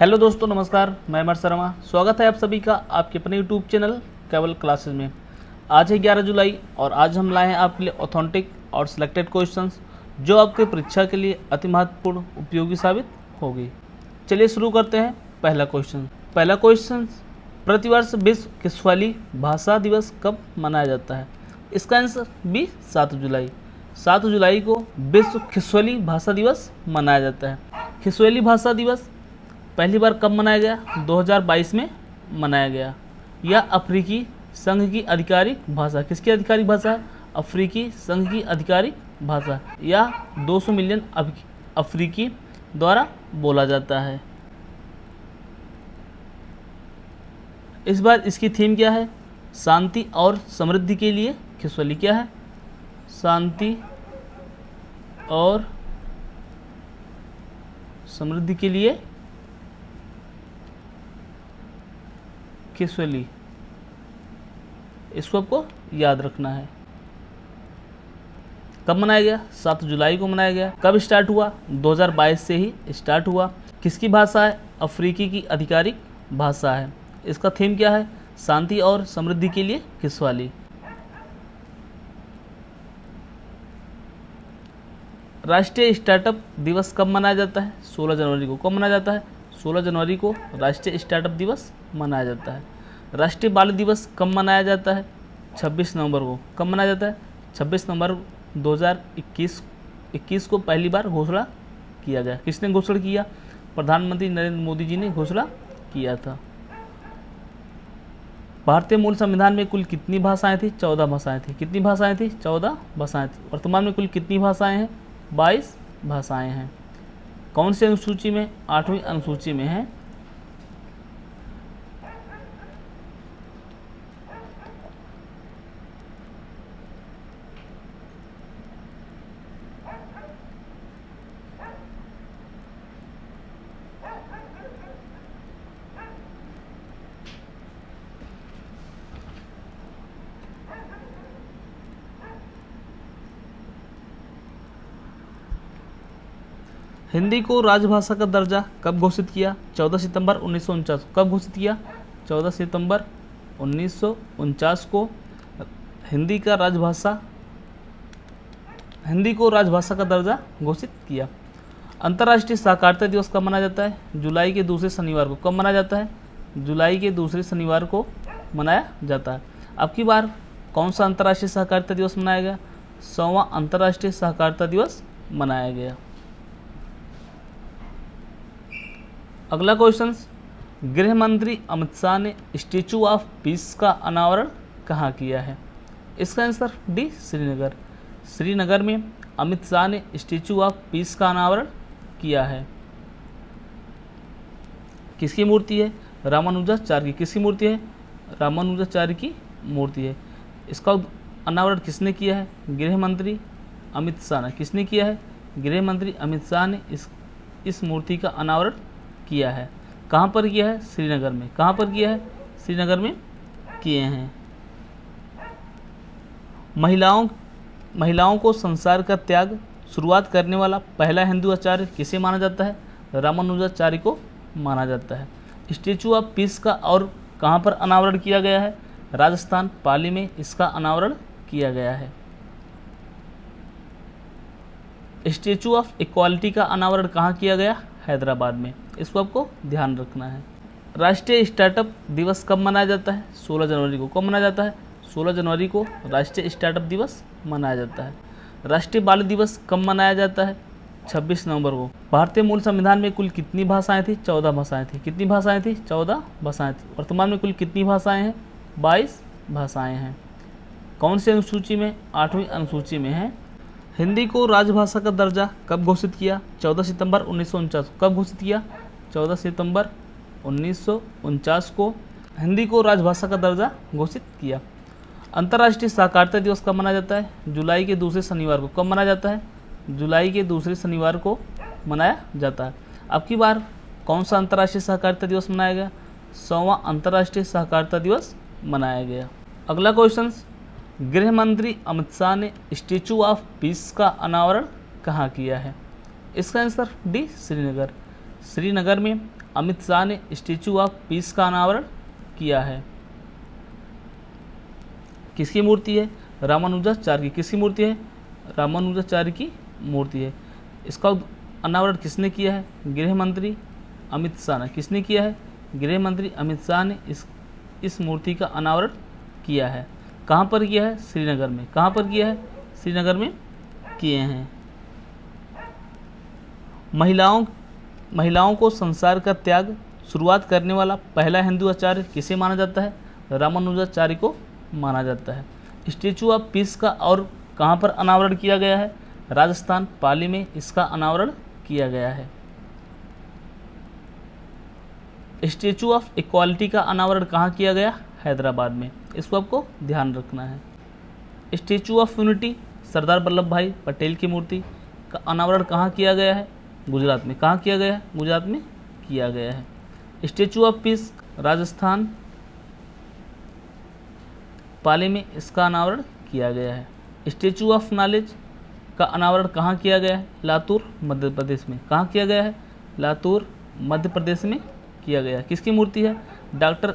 Hello दोस्तों, नमस्कार। मैं अमर शर्मा। स्वागत है आप सभी का आपके अपने यूट्यूब चैनल केवल क्लासेस में। आज है 11 जुलाई और आज हम लाए हैं आपके लिए ऑथेंटिक और सिलेक्टेड क्वेश्चंस जो आपके परीक्षा के लिए अति महत्वपूर्ण उपयोगी साबित होगी। चलिए शुरू करते हैं। पहला क्वेश्चन, प्रतिवर्ष विश्व किस्वाली भाषा दिवस कब मनाया जाता है? इसका आंसर बी 7 जुलाई। 7 जुलाई को विश्व खिस्वली भाषा दिवस मनाया जाता है। खिस्वली भाषा दिवस पहली बार कब मनाया गया? 2022 में मनाया गया। यह अफ्रीकी संघ की आधिकारिक भाषा, किसकी आधिकारिक भाषा है? अफ्रीकी संघ की आधिकारिक भाषा। यह 200 मिलियन अफ्रीकी द्वारा बोला जाता है। इस बार इसकी थीम क्या है? शांति और समृद्धि के लिए खिस्वली। क्या है? शांति और समृद्धि के लिए खिस्वली। इसको आपको याद रखना है। कब मनाया गया? 7 जुलाई को मनाया गया। कब स्टार्ट हुआ? 2022 से ही स्टार्ट हुआ। किसकी भाषा है? अफ्रीकी की आधिकारिक भाषा है। इसका थीम क्या है? शांति और समृद्धि के लिए खिस्वाली। राष्ट्रीय स्टार्टअप दिवस कब मनाया जाता है? 16 जनवरी को। कब मनाया जाता है? 16 जनवरी को राष्ट्रीय स्टार्टअप दिवस मनाया जाता है। राष्ट्रीय बाल दिवस कब मनाया जाता है? 26 नवंबर को। कब मनाया जाता है? 26 नवंबर 2021 को पहली बार घोषणा किया गया। किसने घोषणा किया? प्रधानमंत्री नरेंद्र मोदी जी ने घोषणा किया था। भारतीय मूल संविधान में कुल कितनी भाषाएं थी? 14 भाषाएं थी। कितनी भाषाएं थी? 14 भाषाएं थी। वर्तमान में कुल कितनी भाषाएं हैं? 22 भाषाएं हैं। कौन सी अनुसूची में? 8वीं अनुसूची में है। हिंदी को राजभाषा का दर्जा कब घोषित किया? 14 सितंबर 1949। कब घोषित किया? 14 सितंबर 1949 को हिंदी को राजभाषा का दर्जा घोषित किया। अंतर्राष्ट्रीय सहकारिता दिवस कब मनाया जाता है? जुलाई के दूसरे शनिवार को। कब मनाया जाता है? जुलाई के दूसरे शनिवार को मनाया जाता है। अब की बार कौन सा अंतर्राष्ट्रीय सहकारिता दिवस मनाया गया? 100वां अंतर्राष्ट्रीय सहकारिता दिवस मनाया गया। अगला क्वेश्चन, गृह मंत्री अमित शाह ने स्टैचू ऑफ पीस का अनावरण कहाँ किया है? इसका आंसर डी श्रीनगर। श्रीनगर में अमित शाह ने स्टैचू ऑफ पीस का अनावरण किया है। किसकी मूर्ति है? रामानुजाचार्य की। किसकी मूर्ति है? रामानुजाचार्य की मूर्ति है। इसका अनावरण किसने किया है? गृह मंत्री अमित शाह ने। किसने किया है? गृह मंत्री अमित शाह ने इस मूर्ति का अनावरण किया है। कहाँ पर किया है? श्रीनगर में। कहाँ पर किया है? श्रीनगर में किए हैं। महिलाओं को संसार का त्याग शुरुआत करने वाला पहला हिंदू आचार्य किसे माना जाता है? रामानुजाचार्य को माना जाता है। स्टैचू ऑफ पीस का और कहाँ पर अनावरण किया गया है? राजस्थान पाली में इसका अनावरण किया गया है। स्टैचू ऑफ इक्वालिटी का अनावरण कहाँ किया गया? हैदराबाद में। इसको आपको ध्यान रखना है। राष्ट्रीय स्टार्टअप दिवस कब मनाया जाता है? 16 जनवरी को। कब मनाया जाता है? 16 जनवरी को राष्ट्रीय स्टार्टअप दिवस मनाया जाता है। राष्ट्रीय बाल दिवस कब मनाया जाता है? 26 नवंबर को। भारतीय मूल संविधान में कुल कितनी भाषाएं थी? 14 भाषाएं थी। कितनी भाषाएं थी? 14 भाषाएं थी। वर्तमान में कुल कितनी भाषाएं हैं? 22 भाषाएं हैं। कौन सी अनुसूची में? 8वीं अनुसूची में है। हिंदी को राजभाषा का दर्जा कब घोषित किया? 14 सितंबर 1949। कब घोषित किया? 14 सितंबर 1949 को हिंदी को राजभाषा का दर्जा घोषित किया। अंतर्राष्ट्रीय सहकारिता दिवस कब मनाया जाता है? जुलाई के दूसरे शनिवार को। कब मनाया जाता है? जुलाई के दूसरे शनिवार को मनाया जाता है। अब की बार कौन सा अंतर्राष्ट्रीय सहकारिता दिवस मनाया गया? 100वां अंतर्राष्ट्रीय सहकारिता दिवस मनाया गया। अगला क्वेश्चन, गृह मंत्री अमित शाह ने स्टैचू ऑफ पीस का अनावरण कहाँ किया है? इसका आंसर डी श्रीनगर। श्रीनगर में अमित शाह ने स्टैचू ऑफ पीस का अनावरण किया है? किसकी मूर्ति है? रामानुजाचार्य की। किसकी मूर्ति है? रामानुजाचार्य की मूर्ति है। इसका अनावरण किसने किया है? गृह मंत्री अमित शाह ने। किसने किया है? गृह मंत्री अमित शाह ने इस मूर्ति का अनावरण किया है। कहाँ पर किया है? श्रीनगर में। कहाँ पर किया है? श्रीनगर में किए हैं। महिलाओं को संसार का त्याग शुरुआत करने वाला पहला हिंदू आचार्य किसे माना जाता है? रामानुजाचार्य को माना जाता है। स्टैचू ऑफ पीस का और कहाँ पर अनावरण किया गया है? राजस्थान पाली में इसका अनावरण किया गया है। स्टैचू ऑफ इक्वालिटी का अनावरण कहाँ किया गया? हैदराबाद में। इसको आपको ध्यान रखना है। Statue of unity Sardar Vallabh भाई पटेल की मूर्ति का अनावरण कहाँ किया गया है? गुजरात में। कहाँ किया गया है? गुजरात में किया गया है। स्टैचू ऑफ पीस राजस्थान पाली में इसका अनावरण किया गया है। स्टैचू ऑफ नॉलेज का अनावरण कहाँ किया गया है? लातूर मध्य प्रदेश में। कहाँ किया गया है? लातूर मध्य प्रदेश में किया गया है। किसकी मूर्ति है? डॉक्टर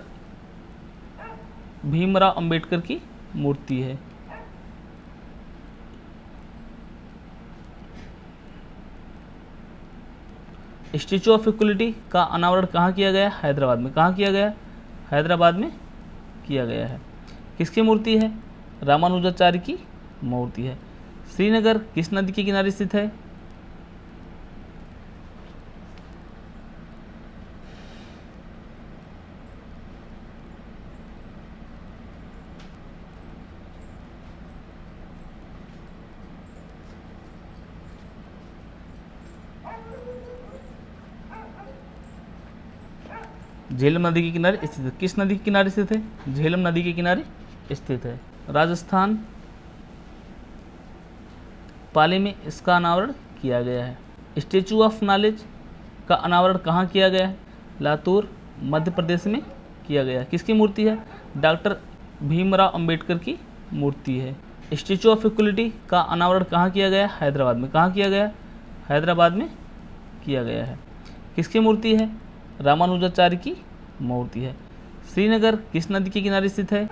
भीमराव अंबेडकर की मूर्ति है। स्टैचू ऑफ इक्वलिटी का अनावरण कहाँ किया गया? हैदराबाद में। कहाँ किया गया? हैदराबाद में किया गया है। किसकी मूर्ति है? रामानुजाचार्य की मूर्ति है। श्रीनगर किस नदी के किनारे स्थित है? झेलम नदी के किनारे स्थित है। किस नदी के किनारे स्थित है? झेलम नदी के किनारे स्थित है। राजस्थान पाली में इसका अनावरण किया गया है। स्टैचू ऑफ नॉलेज का अनावरण कहाँ किया गया है? लातूर मध्य प्रदेश में किया गया है। किसकी मूर्ति है? डॉक्टर भीमराव अंबेडकर की मूर्ति है। स्टैचू ऑफ इक्वलिटी का अनावरण कहाँ किया गया? हैदराबाद में। कहाँ किया गया? हैदराबाद में किया गया है। किसकी मूर्ति है? रामानुजाचार्य की मूर्ति है। श्रीनगर किस नदी के किनारे स्थित है?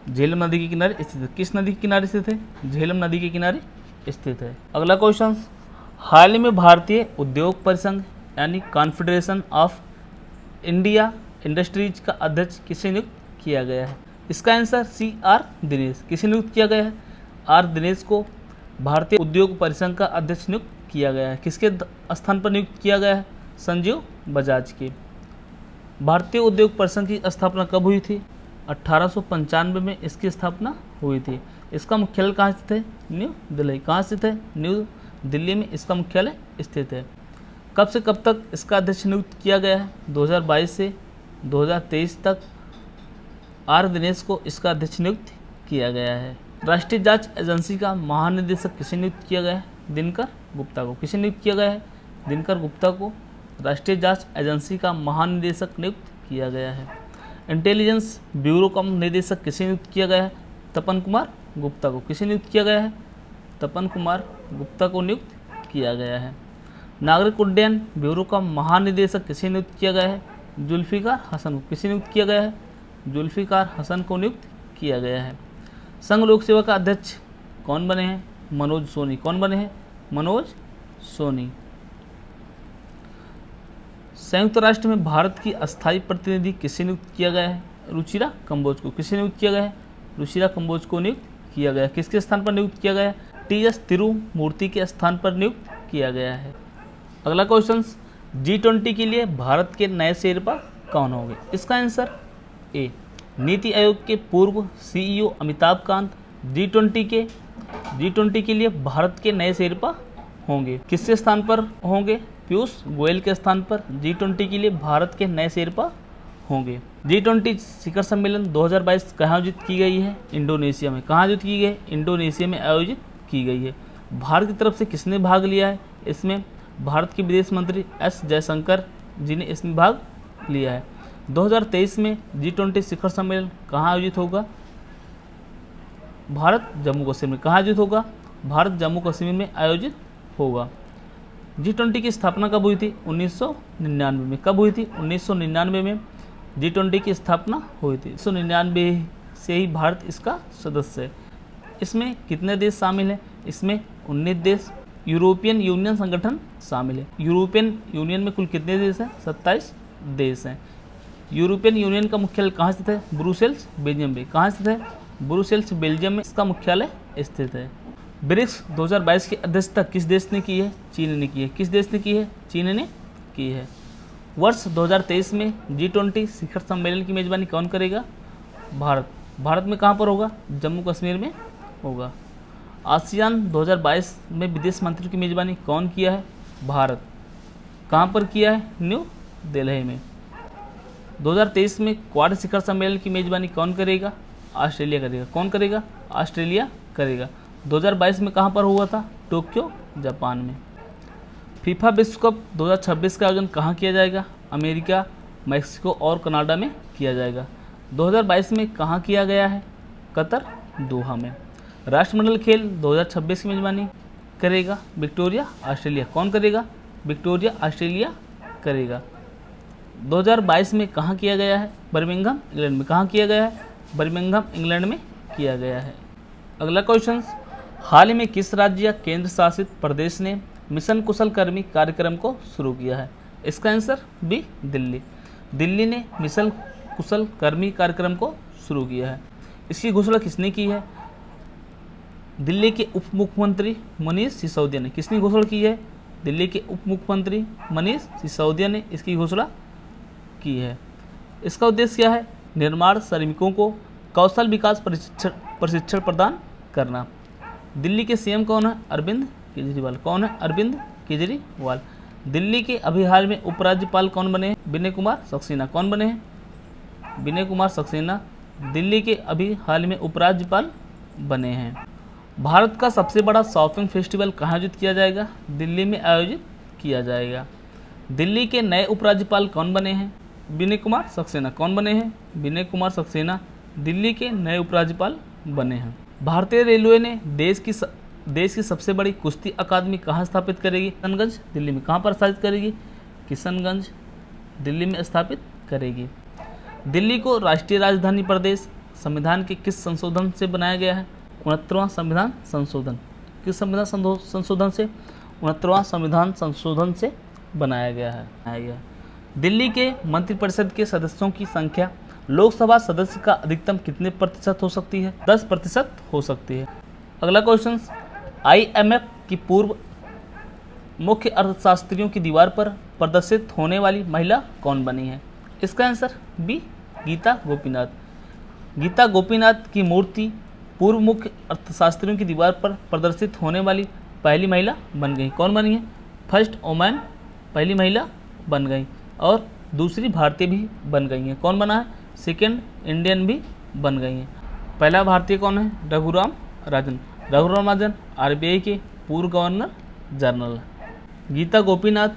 झेलम नदी के किनारे स्थित है। किस नदी के किनारे स्थित है? झेलम नदी के किनारे स्थित है। अगला क्वेश्चन, हाल ही में भारतीय उद्योग परिसंघ यानी कॉन्फेडरेशन ऑफ इंडिया इंडस्ट्रीज का अध्यक्ष किसे नियुक्त किया गया है? इसका आंसर CR दिनेश। किसे नियुक्त किया गया है? R दिनेश को भारतीय उद्योग परिसंघ का अध्यक्ष नियुक्त किया गया है। किसके स्थान पर नियुक्त किया गया है? संजीव बजाज के। भारतीय उद्योग परिसंघ की स्थापना कब हुई थी? 1895 में इसकी स्थापना हुई थी। इसका मुख्यालय कहाँ स्थित है? न्यू दिल्ली। कहाँ स्थित है? न्यू दिल्ली में इसका मुख्यालय स्थित है। कब से कब तक इसका अध्यक्ष नियुक्त किया गया है? 2022 से 2023 तक R दिनेश को इसका अध्यक्ष नियुक्त किया गया है। राष्ट्रीय जांच एजेंसी का महानिदेशक किसे नियुक्त किया गया है? दिनकर गुप्ता को। किसे नियुक्त किया गया है? दिनकर गुप्ता को राष्ट्रीय जांच एजेंसी का महानिदेशक नियुक्त किया गया है। इंटेलिजेंस ब्यूरो का निदेशक किसे नियुक्त किया गया है? तपन कुमार गुप्ता को। किसे नियुक्त किया गया है? तपन कुमार गुप्ता को नियुक्त किया गया है। नागरिक उड्डयन ब्यूरो का महानिदेशक किसे नियुक्त किया गया है? जुल्फिकार हसन को। किसे नियुक्त किया गया है? जुल्फिकार हसन को नियुक्त किया गया है। संघ लोक सेवा का अध्यक्ष कौन बने हैं? मनोज सोनी। कौन बने हैं? मनोज सोनी। संयुक्त राष्ट्र में भारत की अस्थायी प्रतिनिधि किसे नियुक्त किया गया है? रुचिरा कंबोज को। किसे नियुक्त किया गया है? रुचिरा कंबोज को नियुक्त किया गया है। किसके स्थान पर नियुक्त किया गया है? TS तिरुमूर्ति के स्थान पर नियुक्त किया गया है। अगला क्वेश्चन, G20 के लिए भारत के नए शेरपा कौन होंगे? इसका आंसर A नीति आयोग के पूर्व CEO अमिताभ कांत G20 के लिए भारत के नए शेरपा होंगे। किसके स्थान पर होंगे? पीयूष गोयल के स्थान पर G20 के लिए भारत के नए शेरपा होंगे। G20 शिखर सम्मेलन 2022 कहाँ आयोजित की गई है? इंडोनेशिया में। कहाँ आयोजित की गई है? इंडोनेशिया में आयोजित की गई है। भारत की तरफ से किसने भाग लिया है इसमें? भारत के विदेश मंत्री S जयशंकर जी ने इसमें भाग लिया है। 2023 में G20 शिखर सम्मेलन कहाँ आयोजित होगा? भारत जम्मू कश्मीर में। कहाँ आयोजित होगा? भारत जम्मू कश्मीर में आयोजित होगा। G20 की स्थापना कब हुई थी? 1999 में। कब हुई थी? 1999 में G20 की स्थापना हुई थी। 1999 से ही भारत इसका सदस्य है। इसमें कितने देश शामिल हैं? इसमें 19 देश। यूरोपियन यूनियन संगठन शामिल है। यूरोपियन यूनियन में कुल कितने देश हैं? 27 देश हैं। यूरोपियन यूनियन का मुख्यालय कहाँ स्थित है? ब्रुसेल्स, बेल्जियम में। कहाँ स्थित है? ब्रुसेल्स, बेल्जियम में इसका मुख्यालय स्थित है। ब्रिक्स 2022 की अध्यक्षता किस देश ने की है? चीन ने की है। किस देश ने की है? चीन ने की है। वर्ष 2023 में G20 शिखर सम्मेलन की मेजबानी कौन करेगा? भारत। भारत में कहाँ पर होगा? जम्मू कश्मीर में होगा। आसियान 2022 में विदेश मंत्री की मेजबानी कौन किया है? भारत। कहाँ पर किया है? न्यू दिल्ली में। 2023 में क्वाड शिखर सम्मेलन की मेजबानी कौन करेगा? ऑस्ट्रेलिया करेगा। कौन करेगा? ऑस्ट्रेलिया करेगा। 2022 में कहाँ पर हुआ था? टोक्यो, जापान में। फीफा विश्व कप 2026 का आयोजन कहाँ किया जाएगा? अमेरिका, मैक्सिको और कनाडा में किया जाएगा। 2022 में कहाँ किया गया है? कतर, दोहा में। राष्ट्रमंडल खेल 2026 की मेजबानी करेगा विक्टोरिया, ऑस्ट्रेलिया। कौन करेगा? विक्टोरिया, ऑस्ट्रेलिया करेगा। 2022 में कहाँ किया गया है? बर्मिंघम, इंग्लैंड में। कहाँ किया गया है? बर्मिंघम, इंग्लैंड में किया गया है। अगला क्वेश्चन, हाल ही में किस राज्य या केंद्र शासित प्रदेश ने मिशन कुशल कर्मी कार्यक्रम को शुरू किया है? इसका आंसर बी, दिल्ली। दिल्ली ने मिशन कुशल कर्मी कार्यक्रम को शुरू किया है। इसकी घोषणा किसने की है? दिल्ली के उप मुख्यमंत्री मनीष सिसोदिया ने। किसने घोषणा की है? दिल्ली के उप मुख्यमंत्री मनीष सिसोदिया ने इसकी घोषणा की है। इसका उद्देश्य क्या है? निर्माण श्रमिकों को कौशल विकास प्रशिक्षण प्रदान करना। दिल्ली के सीएम कौन है? अरविंद केजरीवाल। कौन है? अरविंद केजरीवाल। दिल्ली के अभी हाल में उपराज्यपाल कौन बने हैं? विनय कुमार सक्सेना। कौन बने हैं? विनय कुमार सक्सेना दिल्ली के अभी हाल में उपराज्यपाल बने हैं। भारत का सबसे बड़ा शॉपिंग फेस्टिवल कहाँ आयोजित किया जाएगा? दिल्ली में आयोजित किया जाएगा। दिल्ली के नए उपराज्यपाल कौन बने हैं? विनय कुमार सक्सेना। कौन बने हैं? विनय कुमार सक्सेना दिल्ली के नए उपराज्यपाल बने हैं। भारतीय रेलवे ने देश की सबसे बड़ी कुश्ती अकादमी कहाँ स्थापित करेगी? किशनगंज, दिल्ली में। कहाँ पर स्थापित करेगी? किशनगंज, दिल्ली में स्थापित करेगी। दिल्ली को राष्ट्रीय राजधानी प्रदेश संविधान के किस संशोधन से बनाया गया है? 69वां संविधान संशोधन। किस संविधान संशोधन से? 69वां संविधान संशोधन से बनाया गया है। दिल्ली के मंत्रिपरिषद के सदस्यों की संख्या लोकसभा सदस्य का अधिकतम कितने प्रतिशत हो सकती है? 10% हो सकती है। अगला क्वेश्चन, IMF की पूर्व मुख्य अर्थशास्त्रियों की दीवार पर प्रदर्शित होने वाली महिला कौन बनी है? इसका आंसर बी, गीता गोपीनाथ। गीता गोपीनाथ की मूर्ति पूर्व मुख्य अर्थशास्त्रियों की दीवार पर प्रदर्शित होने वाली पहली महिला बन गई। कौन बनी है? फर्स्ट वुमन, पहली महिला बन गई। और दूसरी भारतीय भी बन गई हैं। कौन बना है? सेकेंड इंडियन भी बन गई हैं। पहला भारतीय कौन है? रघुराम राजन। रघुराम राजन RBI के पूर्व governor general. Gita Gopinath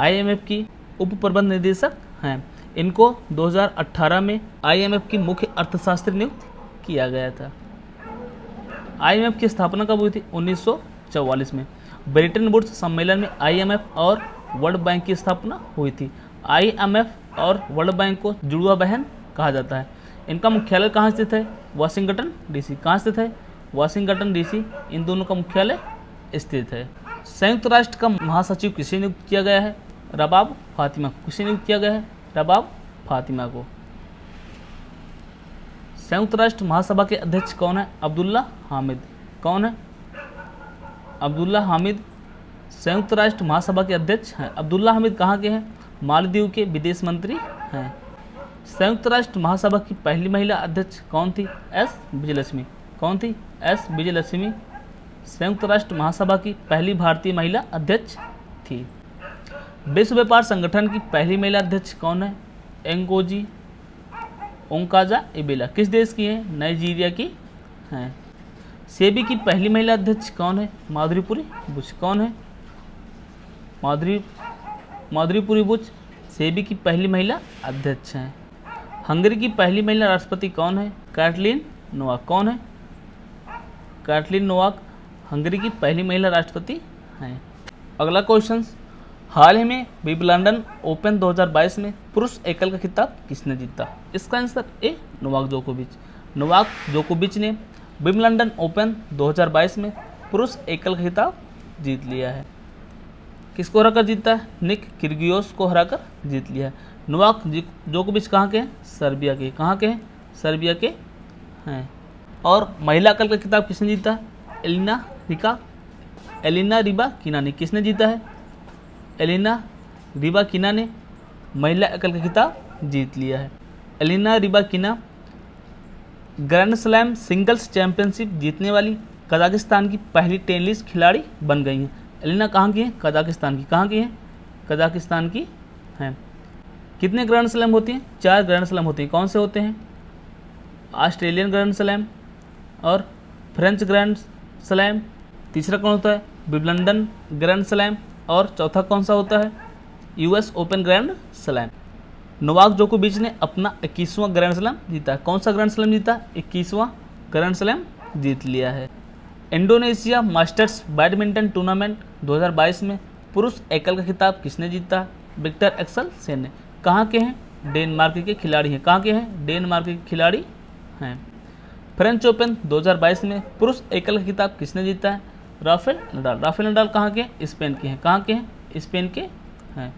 IMF की उप प्रबंध निदेशक हैं। इनको 2018 में IMF की मुख्य अर्थशास्त्री नियुक्त किया गया था। IMF की स्थापना कब हुई थी? 1944 में। ब्रिटेन वुड्स सम्मेलन में IMF और वर्ल्ड बैंक की स्थापना हुई थी। IMF और वर्ल्ड बैंक को जुड़वा बहन कहा जाता है। इनका मुख्यालय कहाँ स्थित है? Washington DC। कहाँ स्थित है? Washington DC। इन दोनों का मुख्यालय स्थित है। संयुक्त राष्ट्र का महासचिव किसे नियुक्त किया गया है? रबाब फातिमा को। किसे नियुक्त किया गया है? रबाब फातिमा को। संयुक्त राष्ट्र महासभा के अध्यक्ष कौन है? अब्दुल्ला हामिद। कौन है? अब्दुल्ला हामिद संयुक्त राष्ट्र महासभा के अध्यक्ष हैं। अब्दुल्ला हामिद कहाँ के हैं? मालदीव के विदेश मंत्री हैं। संयुक्त राष्ट्र महासभा की पहली महिला अध्यक्ष कौन थी? S विजयलक्ष्मी। कौन थी? S विजयलक्ष्मी संयुक्त राष्ट्र महासभा की पहली भारतीय महिला अध्यक्ष थी। विश्व व्यापार संगठन की पहली महिला अध्यक्ष कौन है? एंगोजी ओंकाजा इबेला। किस देश की है? नाइजीरिया की हैं। सेबी की पहली महिला अध्यक्ष कौन है? माधुरीपुरी बुच। कौन है? माधुरीपुरी बुच सेबी की पहली महिला अध्यक्ष हैं। हंगरी की पहली महिला राष्ट्रपति कौन है? Catelyn Novak. कौन है? कैटलीन नोवाक हंगरी की पहली महिला राष्ट्रपति हैं। अगला क्वेश्चन, हाल ही में विंबलडन ओपन 2022 में पुरुष एकल का खिताब किसने जीता? इसका आंसर ए, नोवाक जोकोविच। नोवाक जोकोविच ने विंबलडन ओपन 2022 में पुरुष एकल का खिताब जीत लिया है। किसको हराकर जीता है? निक किर्गियोस को हराकर जीत लिया है। नोवाक जोकोविच कहाँ के हैं? सर्बिया के। कहाँ के हैं? सर्बिया के हैं। और महिला एकल का खिताब किसने जीता है? एलिना रिबाकिना ने। किसने जीता है? एलिना रिबाकिना ने महिला एकल का खिताब जीत लिया है। Elena Rybakina grand slam singles championship जीतने वाली कजाकिस्तान की पहली टेनिस खिलाड़ी बन गई हैं। एलिना कहाँ की हैं? कजाकिस्तान की। कहाँ की हैं? कजाकिस्तान की हैं। कितने ग्रैंड स्लैम होती हैं? 4 ग्रैंड स्लैम होती हैं। कौन से होते हैं? ऑस्ट्रेलियन ग्रैंड स्लैम और फ्रेंच ग्रैंड स्लैम। तीसरा कौन होता है? Wimbledon grand slam. और चौथा कौन सा होता है? US open grand slam. Novak जोकोविच ने अपना 21वां ग्रैंड स्लैम जीता है। कौन सा ग्रैंड स्लैम जीता? 21वां ग्रैंड स्लैम जीत लिया है। इंडोनेशिया मास्टर्स बैडमिंटन टूर्नामेंट 2022 में पुरुष एकल का खिताब किसने जीता? विक्टर एक्सेलसेन ने। कहाँ के हैं? डेनमार्क के खिलाड़ी हैं। कहाँ के हैं? डेनमार्क के खिलाड़ी हैं। फ्रेंच ओपन 2022 में पुरुष एकल का खिताब किसने जीता है? Rafael Nadal. राफेल नडाल कहाँ के हैं? स्पेन के हैं। कहाँ के हैं? स्पेन के हैं।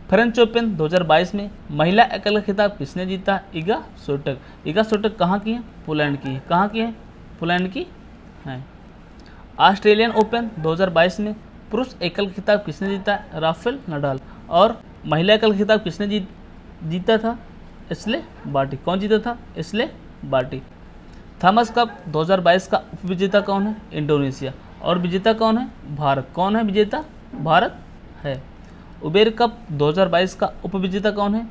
फ्रेंच ओपन 2022 में महिला एकल का खिताब किसने जीता? Iga Swiatek. इगा स्विएटेक कहाँ की हैं? पोलैंड की हैं। कहाँ की हैं? पोलैंड की हैं। ऑस्ट्रेलियन ओपन 2022 में पुरुष एकल का खिताब किसने जीता? Rafael Nadal. और महिला एकल का खिताब किसने जीता था? Ashleigh Barty. कौन जीता था? Ashleigh Barty. थॉमस कप 2022 का उपविजेता कौन है? इंडोनेशिया। और विजेता कौन है? भारत। कौन है विजेता? भारत है। उबेर कप 2022 का उपविजेता कौन है?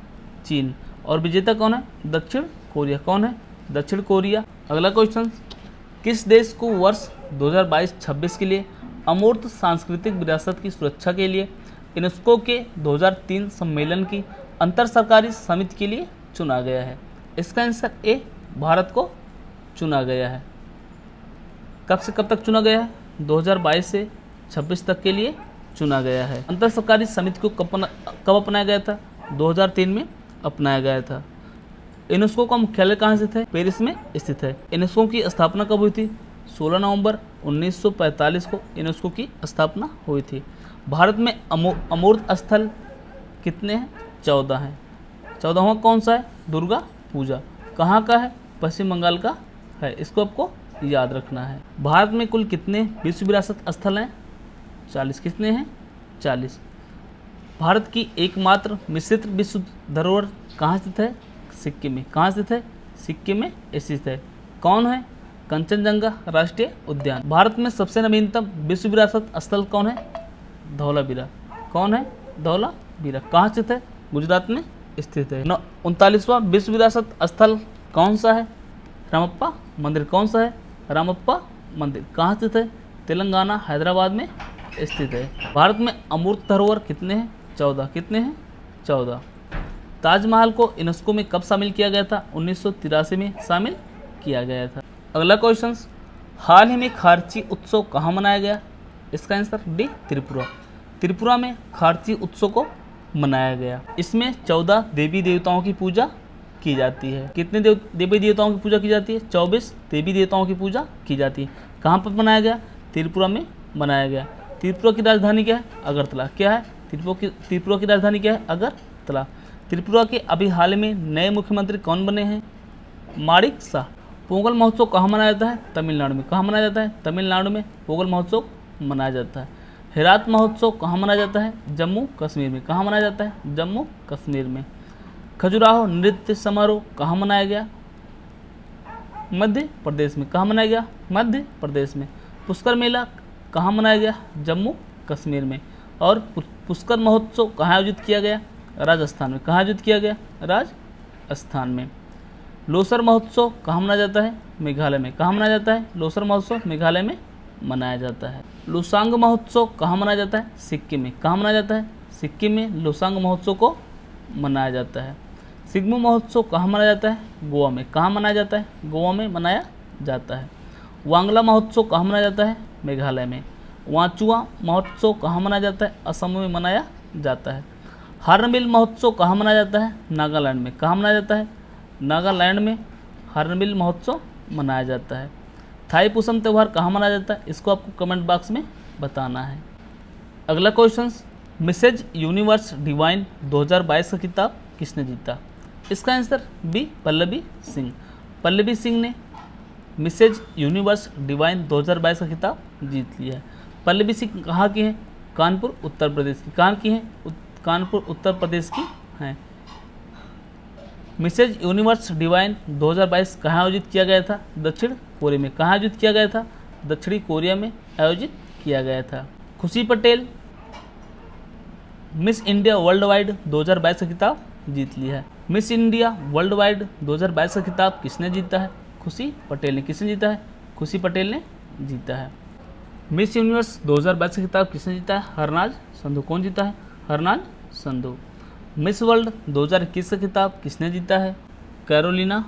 चीन। और विजेता कौन है? दक्षिण कोरिया। कौन है? दक्षिण कोरिया। अगला क्वेश्चन, किस देश को वर्ष 2022-26 के लिए अमूर्त सांस्कृतिक विरासत की सुरक्षा के लिए यूनेस्को के 2003 सम्मेलन की अंतर सरकारी समिति के लिए चुना गया है? इसका आंसर ए, भारत को चुना गया है। कब से कब तक चुना गया है? 2022 से 26 तक के लिए चुना गया है। अंतर सरकारी समिति को कब अपनाया गया था? 2003 में अपनाया गया था। यूनेस्को का मुख्यालय कहाँ स्थित है? पेरिस में स्थित है। यूनेस्को की स्थापना कब हुई थी? 16 नवंबर 1945 को यूनेस्को की स्थापना हुई थी। भारत में अमूर्त स्थल कितने हैं? 14 हैं। 14वां कौन सा है? दुर्गा पूजा। कहाँ का है? पश्चिम बंगाल का है। इसको आपको याद रखना है। भारत में कुल कितने विश्व विरासत स्थल हैं? 40। कितने हैं? 40। भारत की एकमात्र मिश्रित विश्व धरोहर कहाँ स्थित है? सिक्किम में। कहाँ स्थित है? सिक्किम में स्थित है। कौन है? कंचनजंगा राष्ट्रीय उद्यान। भारत में सबसे नवीनतम विश्व विरासत स्थल कौन है? धौलावीरा। कौन है? धौलावीरा। कहाँ स्थित है? गुजरात में स्थित है। 39वां विश्व विरासत स्थल कौन सा है? रामप्पा मंदिर। कौन सा है? रामप्पा मंदिर। कहाँ स्थित है? तेलंगाना हैदराबाद में स्थित है। भारत में अमूर्त धरोहर कितने हैं? 14। कितने हैं? 14। ताजमहल को यूनेस्को में कब शामिल किया गया था? 1983 में शामिल किया गया था। अगला क्वेश्चन, हाल ही में खारची उत्सव कहाँ मनाया गया? इसका आंसर डी, त्रिपुरा। त्रिपुरा में खारची उत्सव को मनाया गया। इसमें 14 देवी देवताओं की पूजा की जाती है। कितने देवी देवताओं की पूजा की जाती है? 24 देवी देवताओं की पूजा की जाती है। कहाँ पर मनाया गया? त्रिपुरा में मनाया गया। त्रिपुरा की राजधानी क्या है? अगरतला। क्या है? त्रिपुरा की राजधानी क्या है? अगरतला। त्रिपुरा के अभी हाल में नए मुख्यमंत्री कौन बने हैं? माणिक शाह। पोंगल महोत्सव कहाँ मनाया जाता है? तमिलनाडु में। कहाँ मनाया जाता है? तमिलनाडु में पोंगल महोत्सव मनाया जाता है। हेरात महोत्सव कहाँ मनाया जाता है? जम्मू कश्मीर में। कहाँ मनाया जाता है? जम्मू कश्मीर में। खजुराहो नृत्य समारोह कहाँ मनाया गया? मध्य प्रदेश में। कहाँ मनाया गया? मध्य प्रदेश में। पुष्कर मेला कहाँ मनाया गया? जम्मू कश्मीर में। और पुष्कर महोत्सव कहाँ आयोजित किया गया? राजस्थान में। कहाँ आयोजित किया गया? राजस्थान में। लोसर महोत्सव कहाँ मनाया जाता है? मेघालय में। कहाँ मनाया जाता है? लोसर महोत्सव मेघालय में मनाया जाता है। लोसांग महोत्सव कहाँ मनाया जाता है? सिक्किम में। कहाँ मनाया जाता है? सिक्किम में लोसांग महोत्सव को मनाया जाता है। सिग्मो महोत्सव कहाँ मनाया जाता है? गोवा में। कहाँ मनाया जाता है? गोवा में मनाया जाता है। वांगला महोत्सव कहाँ मनाया जाता है? मेघालय में। वांचुआ महोत्सव कहाँ मनाया जाता है? असम में मनाया जाता है। हॉर्नबिल महोत्सव कहाँ मनाया जाता है? नागालैंड में। कहाँ मनाया जाता है? नागालैंड में हॉर्नबिल महोत्सव मनाया जाता है। थाईपुसम त्यौहार कहाँ मनाया जाता है? इसको आपको कमेंट बॉक्स में बताना है। अगला क्वेश्चन, मिसेज यूनिवर्स डिवाइन 2022 का खिताब किसने जीता? इसका आंसर बी, पल्लवी सिंह। पल्लवी सिंह ने मिसेज यूनिवर्स डिवाइन 2022 का खिताब जीत लिया है। पल्लवी सिंह कहाँ की हैं? कानपुर उत्तर प्रदेश की। कहाँ की हैं? कानपुर उत्तर प्रदेश की हैं। मिसेज यूनिवर्स डिवाइन 2022 कहाँ आयोजित किया गया था? दक्षिण कोरिया में। कहाँ आयोजित किया गया था? दक्षिणी कोरिया में आयोजित किया गया था। खुशी Patel miss India world wide 2022 का खिताब जीत लिया है। मिस इंडिया वर्ल्ड वाइड 2022 का खिताब किसने जीता है? खुशी पटेल ने। किसने जीता है? खुशी पटेल ने जीता है। मिस यूनिवर्स 2022 का खिताब किसने जीता है? हरनाज संधू। कौन जीता है? हरनाज संधू। मिस वर्ल्ड 2021 का खिताब किसने जीता है? Carolina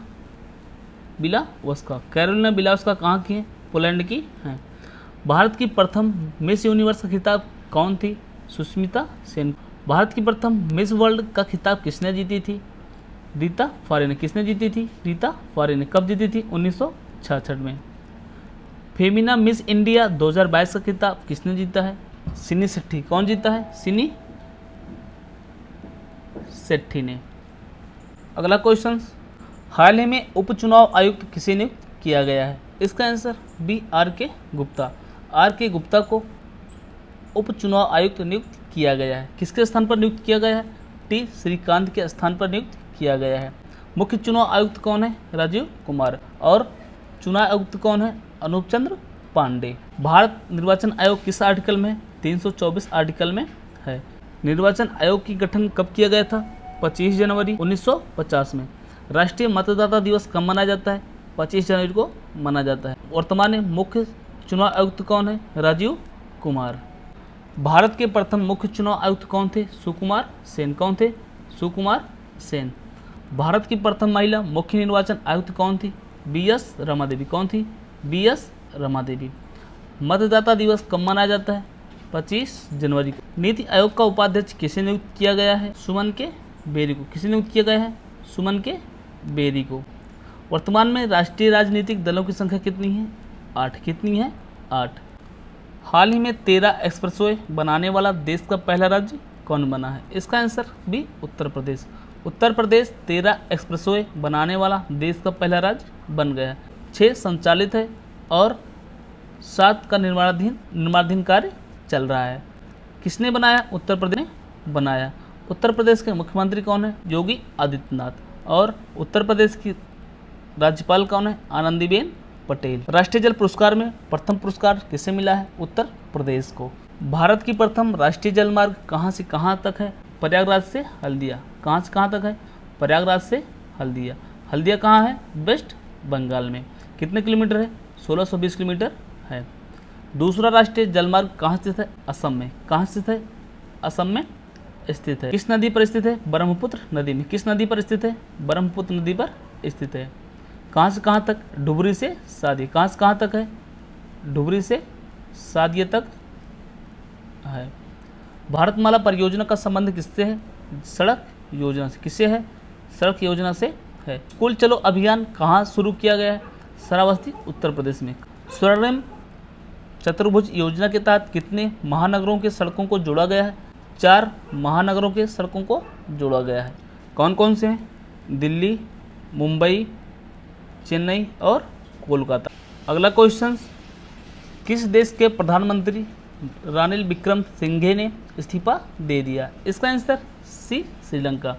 Bielawska. कैरोलिना बिलावस्का कहाँ की है? पोलैंड की हैं। भारत की प्रथम मिस यूनिवर्स का खिताब कौन थी? सुष्मिता सेन। भारत की प्रथम मिस वर्ल्ड का खिताब किसने जीती थी? रीता फारे ने। किसने जीती थी? रीता फारे ने। कब जीती थी? 1966 में। फेमिना मिस इंडिया 2022 का खिताब किसने जीता है? सिनी सेट्टी। कौन जीता है? सिनी सेट्टी ने। अगला क्वेश्चन, हाल ही में उपचुनाव आयुक्त किसे नियुक्त किया गया है? इसका आंसर बी, आर के गुप्ता। आर के गुप्ता को उपचुनाव आयुक्त नियुक्त किया गया है। किसके स्थान पर नियुक्त किया गया है? टी श्रीकांत के स्थान पर नियुक्त किया गया है। मुख्य चुनाव आयुक्त कौन है? राजीव कुमार। और चुनाव आयुक्त कौन है? अनूप चंद्र पांडे। भारत निर्वाचन आयोग किस आर्टिकल में है? 324 आर्टिकल में है। निर्वाचन आयोग की गठन कब किया गया था? 25 जनवरी 1950 में। राष्ट्रीय मतदाता दिवस कब मनाया जाता है? 25 जनवरी को मनाया जाता है। वर्तमान में मुख्य चुनाव आयुक्त कौन है? राजीव कुमार। भारत के प्रथम मुख्य चुनाव आयुक्त कौन थे? सुकुमार सेन। कौन थे? सुकुमार सेन। भारत की प्रथम महिला मुख्य निर्वाचन आयुक्त कौन थी? बी.एस. रमा देवी। कौन थी? बी.एस. रमा देवी। मतदाता दिवस कब मनाया जाता है? 25 जनवरी को। नीति आयोग का उपाध्यक्ष किसे नियुक्त किया गया है? सुमन के बेरी को। किसे नियुक्त किया गया है? सुमन के बेरी को। वर्तमान में राष्ट्रीय राजनीतिक दलों की संख्या कितनी है? 8। कितनी है? 8। हाल ही में 13 एक्सप्रेसवे बनाने वाला देश का पहला राज्य कौन बना है? इसका answer B, Uttar Pradesh. Uttar Pradesh 13 expressway बनाने वाला देश का पहला राज्य बन गया है। 6 संचालित है और 7 का निर्माणाधीन कार्य चल रहा है। किसने बनाया? उत्तर प्रदेश ने बनाया। उत्तर प्रदेश के मुख्यमंत्री कौन है? योगी आदित्यनाथ। और उत्तर प्रदेश की राज्यपाल कौन है? आनंदीबेन पटेल। राष्ट्रीय जल पुरस्कार में प्रथम पुरस्कार किसे मिला है? उत्तर प्रदेश को। भारत की प्रथम राष्ट्रीय जल मार्ग कहाँ से कहाँ तक है? प्रयागराज से हल्दिया। कहाँ से कहाँ तक है? प्रयागराज से हल्दिया। हल्दिया कहाँ है? वेस्ट बंगाल में। कितने किलोमीटर है? 1620 किलोमीटर है। दूसरा राष्ट्रीय जलमार्ग कहाँ स्थित है? असम में। कहाँ स्थित है? असम में स्थित है। किस नदी पर स्थित है? ब्रह्मपुत्र नदी में। किस नदी पर स्थित है? ब्रह्मपुत्र नदी पर स्थित है। कहाँ से कहाँ तक? डुबरी से सादिया। कहाँ से कहाँ तक है? डुबरी से सादिया तक है। भारतमाला परियोजना का संबंध किससे है? सड़क योजना से। किससे है? सड़क योजना से है। स्कूल चलो अभियान कहाँ शुरू किया गया है? श्रावस्ती उत्तर प्रदेश में। स्वर्णिम चतुर्भुज योजना के तहत कितने महानगरों के सड़कों को जोड़ा गया है? 4 महानगरों के सड़कों को जोड़ा गया है। कौन कौन से हैं? दिल्ली, मुंबई, चेन्नई और कोलकाता। अगला क्वेश्चन, किस देश के प्रधानमंत्री रानिल विक्रमसिंघे ने इस्तीफा दे दिया? इसका आंसर सी, श्रीलंका।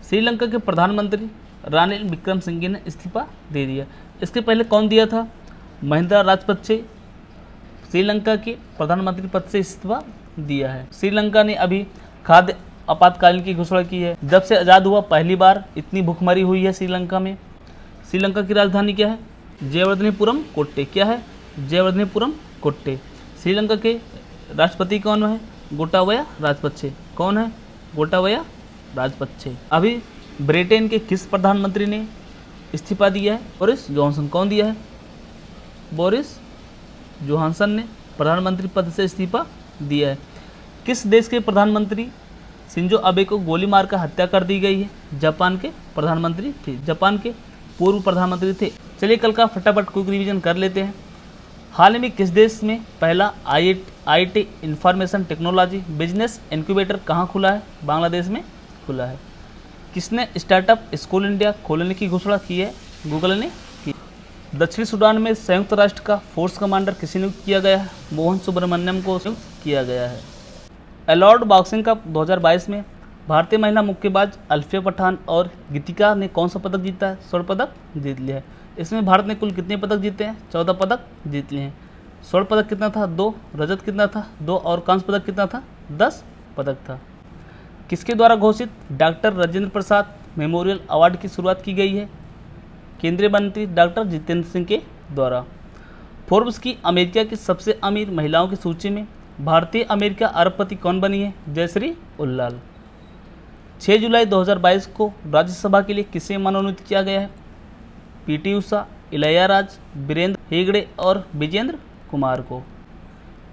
श्रीलंका के प्रधानमंत्री रानिल विक्रमसिंघे ने इस्तीफा दे दिया। इसके पहले कौन दिया था? महिंदा राजपक्षे श्रीलंका के प्रधानमंत्री पद से इस्तीफा दिया है। श्रीलंका ने अभी खाद्य आपातकालीन की घोषणा की है। जब से आज़ाद हुआ पहली बार इतनी भूखमरी हुई है श्रीलंका में। श्रीलंका की राजधानी क्या है? जयवर्धनेपुरम कोट्टे। क्या है? जयवर्धनेपुरम कोट्टे। श्रीलंका के राष्ट्रपति कौन है? गोटाबया राजपक्षे। कौन है? गोटाबया राजपक्षे। अभी ब्रिटेन के किस प्रधानमंत्री ने इस्तीफा दिया है? Boris Johnson. कौन दिया है? बोरिस जॉनसन ने प्रधानमंत्री पद से इस्तीफा दिया है। किस देश के प्रधानमंत्री शिंजो अबे को गोली मारकर हत्या कर दी गई है? जापान के प्रधानमंत्री थे, जापान के पूर्व प्रधानमंत्री थे। चलिए कल का फटाफट क्विक रिवीजन कर लेते हैं। हाल ही में किस देश में पहला IIT information technology business incubator कहाँ खुला है? बांग्लादेश में खुला है। किसने स्टार्टअप स्कूल इंडिया खोलने की घोषणा की है? गूगल ने की। दक्षिण सूडान में संयुक्त राष्ट्र का फोर्स कमांडर किसे नियुक्त किया गया है? मोहन सुब्रमण्यम को नियुक्त किया गया है। एलॉर्ड बॉक्सिंग कप 2022 में भारतीय महिला मुक्केबाज अल्फिया पठान और गीतिका ने कौन सा पदक जीता है? स्वर्ण पदक जीत लिया है। इसमें भारत ने कुल कितने पदक जीते हैं? 14 पदक जीत लिए हैं। स्वर्ण पदक कितना था? 2। रजत कितना था? 2। और कांस्य पदक कितना था? 10 पदक था। किसके द्वारा घोषित doctor Rajendra Prasad memorial award की शुरुआत की गई है? केंद्रीय मंत्री डॉक्टर जितेंद्र सिंह के द्वारा। फोर्ब्स की अमेरिका की सबसे अमीर महिलाओं की सूची में भारतीय अमेरिका अरबपति कौन बनी है? जयश्री उल्लाल। 6 जुलाई 2022 को राज्यसभा के लिए किसे मनोनीत किया गया है? PT उषा, इलैयाराज, वीरेंद्र हेगड़े और विजेंद्र कुमार को।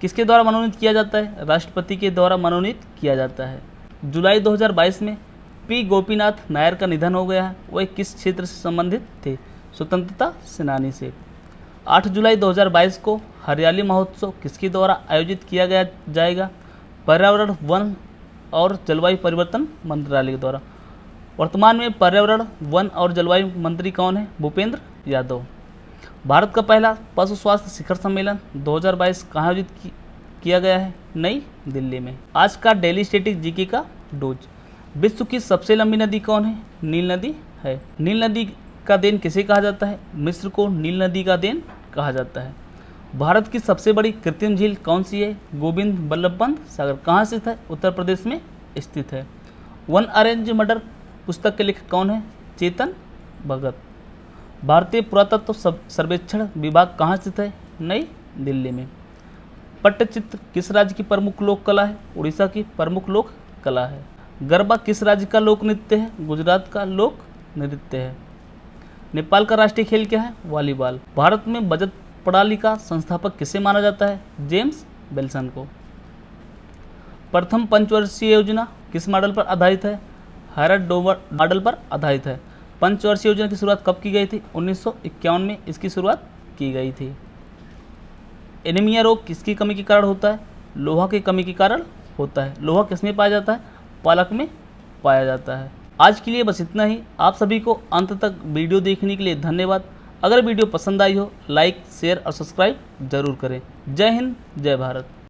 किसके द्वारा मनोनीत किया जाता है? राष्ट्रपति के द्वारा मनोनीत किया जाता है। जुलाई 2022 में P गोपीनाथ नायर का निधन हो गया है। वह किस क्षेत्र से संबंधित थे? स्वतंत्रता सेनानी से। 8 जुलाई 2022 को हरियाली महोत्सव किसके द्वारा आयोजित किया जाएगा? पर्यावरण, वन और जलवायु परिवर्तन मंत्रालय के द्वारा। वर्तमान में पर्यावरण, वन और जलवायु मंत्री कौन है? भूपेंद्र यादव। भारत का पहला पशु स्वास्थ्य शिखर सम्मेलन 2022 कहाँ आयोजित किया गया है? नई दिल्ली में। आज का डेली स्टैटिक जीके का डोज। विश्व की सबसे लंबी नदी कौन है? नील नदी है। नील नदी का देन किसे कहा जाता है? मिस्र को नील नदी का देन कहा जाता है। भारत की सबसे बड़ी कृत्रिम झील कौन सी है? गोविंद बल्लभ पंत सागर। कहाँ स्थित है? उत्तर प्रदेश में स्थित है। वन अरेंज मर्डर पुस्तक के लेखक कौन है? चेतन भगत। भारतीय पुरातत्व सर्वेक्षण विभाग कहाँ स्थित है? नई दिल्ली में। पट्टचित्र किस राज्य की प्रमुख लोक कला है? उड़ीसा की प्रमुख लोक कला है। गरबा किस राज्य का लोक नृत्य है? गुजरात का लोक नृत्य है। नेपाल का राष्ट्रीय खेल क्या है? वॉलीबॉल। भारत में बचत प्रणाली का संस्थापक किसे माना जाता है? जेम्स बेल्सन को। प्रथम पंचवर्षीय योजना किस मॉडल पर आधारित है? हैरड डोवर मॉडल पर आधारित है। पंचवर्षीय योजना की शुरुआत कब की गई थी? 1951 में इसकी शुरुआत की गई थी। एनीमिया रोग किसकी कमी के कारण होता है? लोहा की कमी के कारण होता है। लोहा किसमें पाया जाता है? पालक में पाया जाता है। आज के लिए बस इतना ही। आप सभी को अंत तक वीडियो देखने के लिए धन्यवाद। अगर वीडियो पसंद आई हो लाइक, शेयर और सब्सक्राइब जरूर करें। जय हिंद, जय भारत।